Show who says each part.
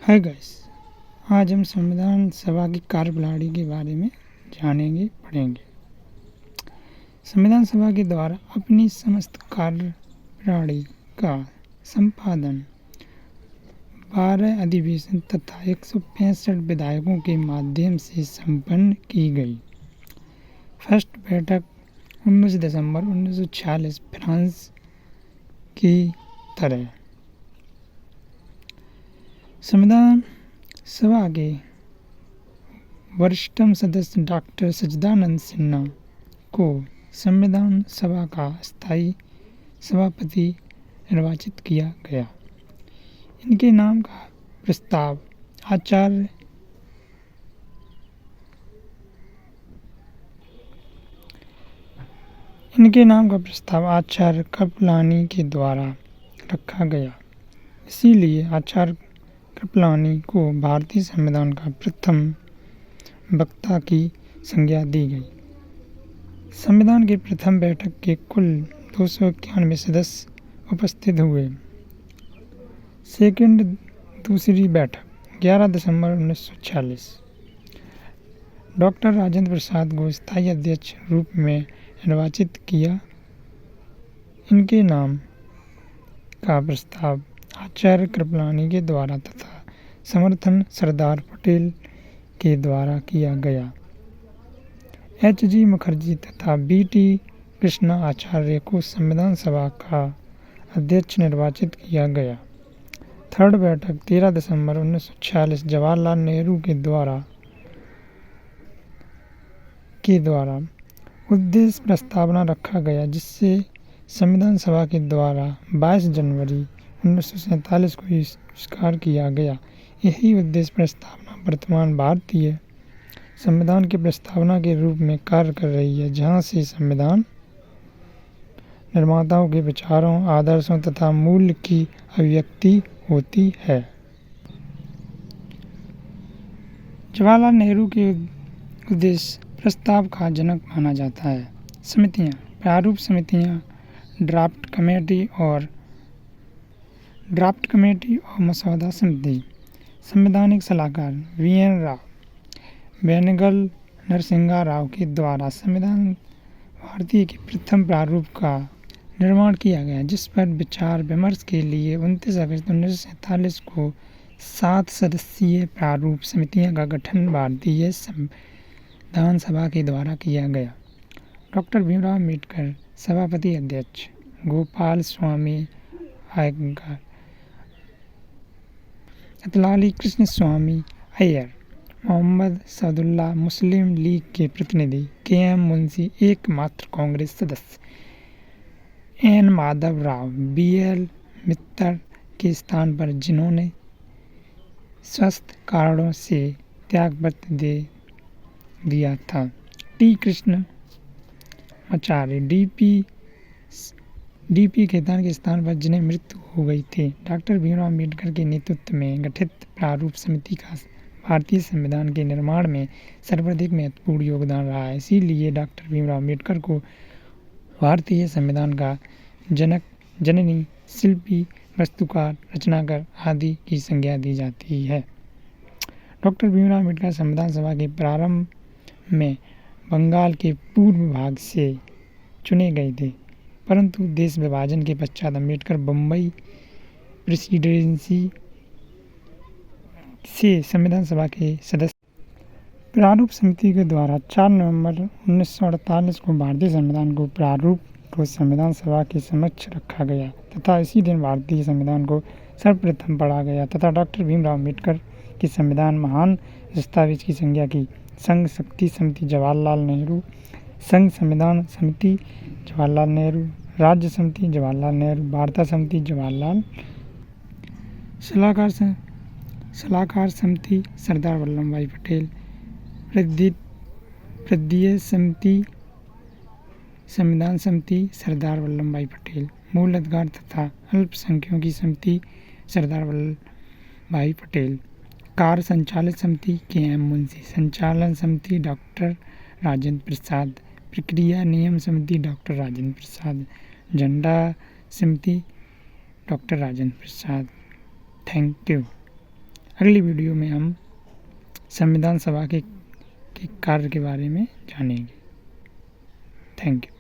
Speaker 1: Hi guys. आज हम संविधान सभा की कार्यप्रणाली के बारे में जानेंगे पढ़ेंगे। संविधान सभा के द्वारा अपनी समस्त कार्यप्रणाली का संपादन 12 अधिवेशन तथा 165 विधायकों के माध्यम से संपन्न की गई। फर्स्ट बैठक 19 दिसंबर 1946 फ्रांस की तरह। संविधान सभा के वरिष्ठतम सदस्य डॉक्टर सच्चिदानंद सिन्हा को संविधान सभा का स्थायी सभापति निर्वाचित किया गया। इनके नाम का प्रस्ताव आचार्य कृपलानी के द्वारा रखा गया। इसीलिए आचार्य कृपलानी को भारतीय संविधान का प्रथम वक्ता की संज्ञा दी गई। संविधान की प्रथम बैठक के कुल 291 सदस्य उपस्थित हुए। दूसरी बैठक 11 दिसंबर 1946। डॉक्टर राजेंद्र प्रसाद को स्थायी अध्यक्ष रूप में निर्वाचित किया। इनके नाम का प्रस्ताव आचार्य कृपलानी के द्वारा तथा समर्थन सरदार पटेल के द्वारा किया गया। H.G. मुखर्जी तथा B.T. कृष्णा आचार्य को संविधान सभा का अध्यक्ष निर्वाचित किया गया। थर्ड बैठक 13 दिसंबर 1946 जवाहरलाल नेहरू के द्वारा उद्देश्य प्रस्तावना रखा गया, जिससे संविधान सभा के द्वारा 22 जनवरी 1947 को स्वीकार किया गया। यही उद्देश्य प्रस्तावना वर्तमान भारतीय संविधान की प्रस्तावना के रूप में कार्य कर रही है, जहाँ से संविधान निर्माताओं के विचारों, आदर्शों तथा मूल्य की अभिव्यक्ति होती है। जवाहरलाल नेहरू के उद्देश्य प्रस्ताव का जनक माना जाता है। समितियाँ, प्रारूप समितियाँ, ड्राफ्ट कमेटी और मसौदा समिति। संवैधानिक सलाहकार V.N. राव, बेनेगल नरसिंहा राव के द्वारा संविधान भारतीय के प्रथम प्रारूप का निर्माण किया गया, जिस पर विचार विमर्श के लिए 29 अगस्त 1947 को 7 सदस्यीय प्रारूप समितियों का गठन भारतीय संविधान सभा के द्वारा किया गया। डॉक्टर भीमराव अम्बेडकर सभापति अध्यक्ष, गोपाल स्वामी अयंगार, अतलाली कृष्ण स्वामी अय्यर, मोहम्मद सदुल्ला मुस्लिम लीग के प्रतिनिधि, K.M. मुंशी एकमात्र कांग्रेस सदस्य, N. माधव राव B.L. मित्तर के स्थान पर, जिन्होंने स्वास्थ्य कारणों से त्यागपत्र दे दिया था, T. कृष्णमाचार्य D.P. खेतान के स्थान पर, जिन्हें मृत्यु हो गई थी। डॉक्टर भीमराव अम्बेडकर के नेतृत्व में गठित प्रारूप समिति का भारतीय संविधान के निर्माण में सर्वाधिक महत्वपूर्ण योगदान रहा है। इसीलिए डॉक्टर भीमराव अम्बेडकर को भारतीय संविधान का जनक, जननी, शिल्पी, वास्तुकार, रचनाकार आदि की संज्ञा दी जाती है। डॉक्टर भीमराव अम्बेडकर संविधान सभा के प्रारंभ में बंगाल के पूर्व भाग से चुने गए थे, परंतु देश विभाजन के पश्चात अम्बेडकर बम्बई प्रेसिडेंसी से संविधान सभा के सदस्य। प्रारूप समिति के द्वारा 4 नवंबर 1948 को भारतीय संविधान को प्रारूप को संविधान सभा के समक्ष रखा गया तथा इसी दिन भारतीय संविधान को सर्वप्रथम पढ़ा गया तथा डॉक्टर भीमराव अम्बेडकर की संविधान महान दस्तावेज की संज्ञा की। संघ शक्ति समिति जवाहरलाल नेहरू, संघ संविधान समिति जवाहरलाल नेहरू, राज्य समिति जवाहरलाल नेहरू, वार्ता समिति जवाहरलाल, सलाहकार समिति सरदार वल्लभ भाई पटेल, प्रद्य समिति संविधान समिति सरदार वल्लभ भाई पटेल, मूल अधिकार तथा अल्पसंख्यकों की समिति सरदार वल्लभ भाई पटेल, कार्य संचालित समिति K.M. मुंशी, संचालन समिति डॉक्टर राजेंद्र प्रसाद, प्रक्रिया नियम समिति डॉक्टर राजेंद्र प्रसाद, झंडा समिति doctor Rajendra Prasad. Thank you. अगली वीडियो में हम संविधान सभा के कार्य के बारे में जानेंगे। Thank you.